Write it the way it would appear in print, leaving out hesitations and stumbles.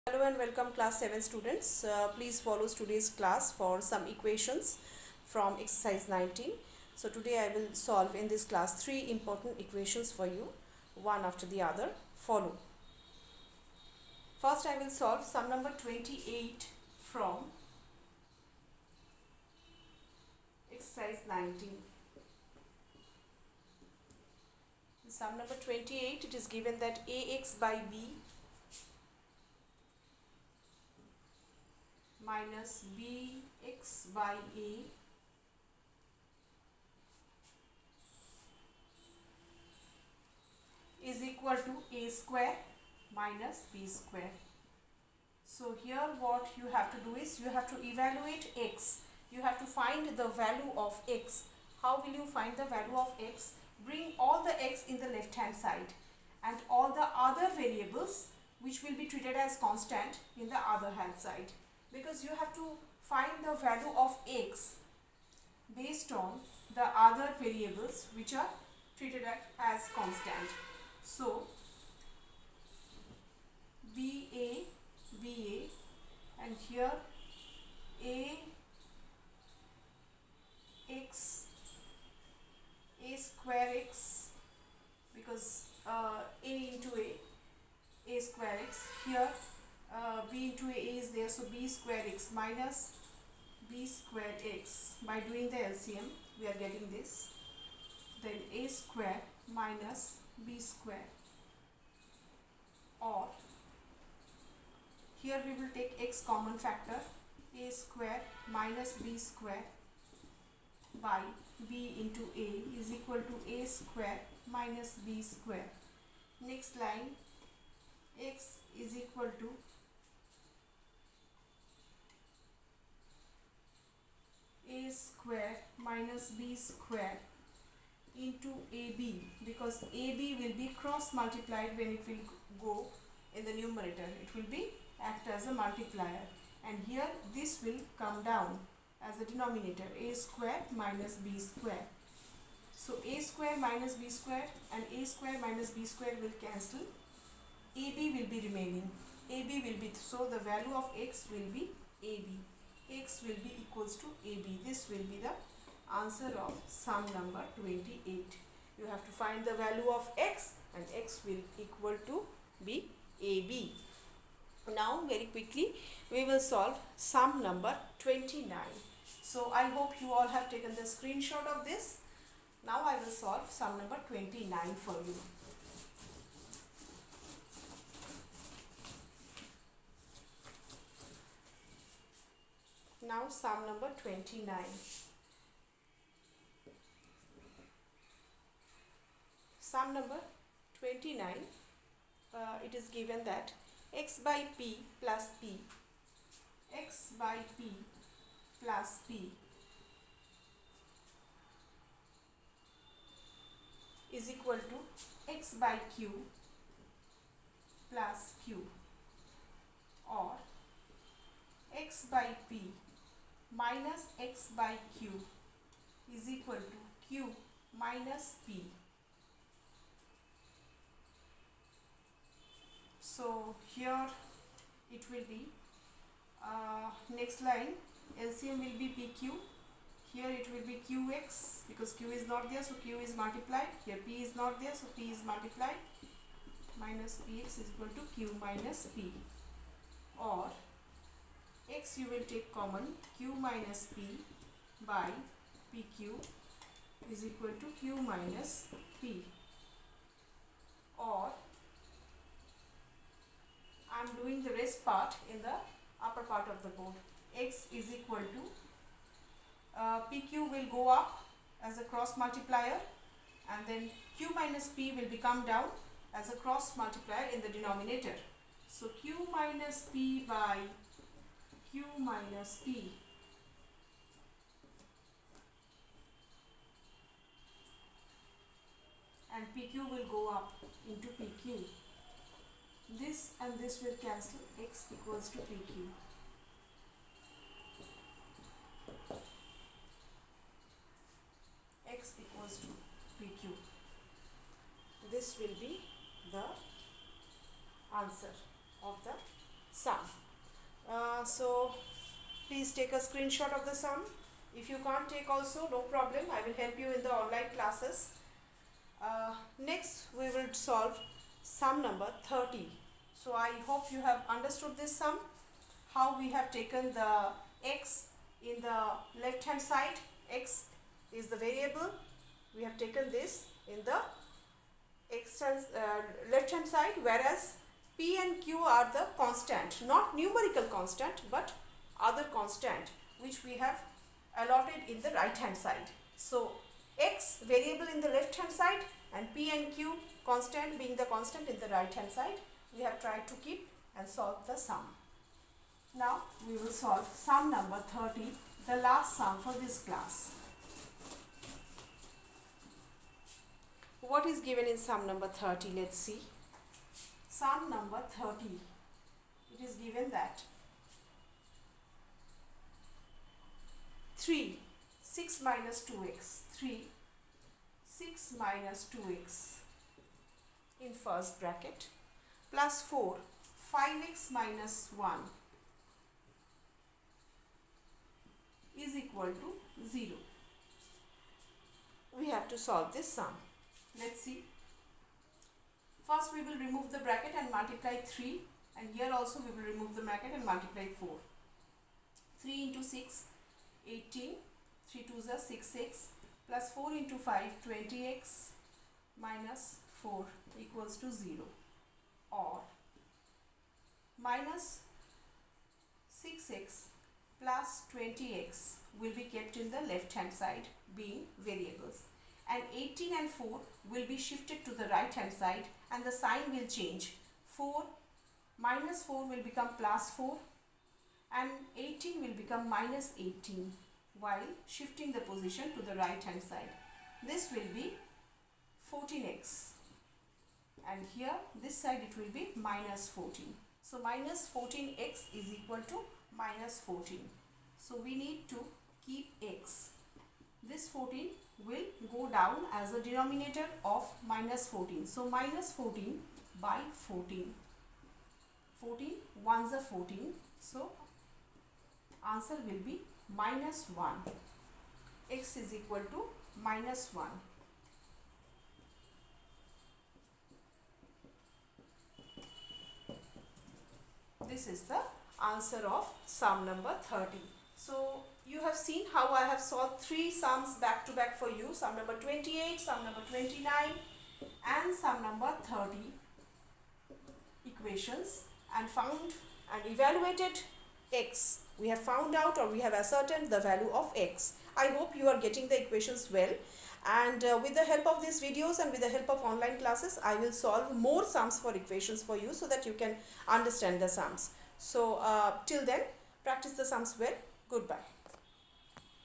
Hello and welcome class 7 students. Please follow today's class for some equations from exercise 19. So today I will solve in this class 3 important equations for you, one after the other. Follow. First I will solve sum number 28 from exercise 19. In sum number 28 it is given that ax by b minus bx by a is equal to a square minus b square. So here what you have to do is you have to evaluate x. You have to find the value of x. How will you find the value of x? Bring all the x in the left hand side and all the other variables which will be treated as constant in the other hand side, because you have to find the value of x based on the other variables which are treated as constant. So BA and here a square x, because a into a square x, here b into a is there, so b square x minus b square x. By doing the LCM we are getting this, then a square minus b square, or here we will take x common factor, a square minus b square by b into a is equal to a square minus b square. Next line, x is equal to a square minus b square into ab, because ab will be cross multiplied when it will go in the numerator. It will be act as a multiplier, and here this will come down as a denominator, a square minus b square. So a square minus b square and a square minus b square will cancel. ab will be remaining. ab will be, so the value of x will be ab. X will be equals to ab. This will be the answer of sum number 28. You have to find the value of x and x will equal to be ab. Now very quickly we will solve sum number 29. So I hope you all have taken the screenshot of this. Now I will solve sum number 29 for you. Now sum number 29. Sum number 29, it is given that x by p plus p, x by p plus p is equal to x by q plus q, or x by p minus x by q is equal to q minus p. So here it will be next line, LCM will be PQ. Here it will be QX, because Q is not there, so Q is multiplied. Here P is not there, so P is multiplied. Minus PX is equal to Q minus P. Or X you will take common, Q minus P by PQ is equal to Q minus P. Or I am doing the rest part in the upper part of the board. X is equal to PQ will go up as a cross multiplier, and then Q minus P will become down as a cross multiplier in the denominator. So Q minus P by Q minus P and PQ will go up into PQ. This and this will cancel, x equals to PQ. X equals to PQ. This will be the answer of the sum. So please take a screenshot of the sum. If you can't take also, no problem, I will help you in the online classes. Next we will solve sum number 30. So I hope you have understood this sum, how we have taken the x in the left hand side. X is the variable, we have taken this in the left hand side, whereas p and q are the constant, not numerical constant but other constant which we have allotted in the right hand side. So x variable in the left hand side and p and q constant being the constant in the right hand side, we have tried to keep and solve the sum. Now we will solve sum number 30, the last sum for this class. What is given in sum number 30? Let's see. Sum number 30, it is given that 3, 6 minus 2x, 3, 6 minus 2x in first bracket, plus 4, 5x minus 1 is equal to 0. We have to solve this sum. Let's see. First we will remove the bracket and multiply 3, and here also we will remove the bracket and multiply 4. 3 into 6, 18, 3 2s are 6x, plus 4 into 5, 20x minus 4 equals to 0, or minus 6x plus 20x will be kept in the left hand side being variables, and 18 and 4 will be shifted to the right hand side and the sign will change. 4 minus 4 will become plus 4 and 18 will become minus 18 while shifting the position to the right hand side. This will be 14x, and here this side it will be minus 14. So minus 14x is equal to minus 14. So we need to keep x. This 14 will go down as a denominator of minus 14. So minus 14 by 14. 14 ones are 14. So answer will be minus 1. X is equal to minus 1. This is the answer of sum number 30. So you have seen how I have solved 3 sums back to back for you. Sum number 28, sum number 29 and sum number 30 equations, and found and evaluated x. We have found out, or we have ascertained the value of x. I hope you are getting the equations well, and with the help of these videos and with the help of online classes, I will solve more sums for equations for you so that you can understand the sums. So till then, practice the sums well. Goodbye.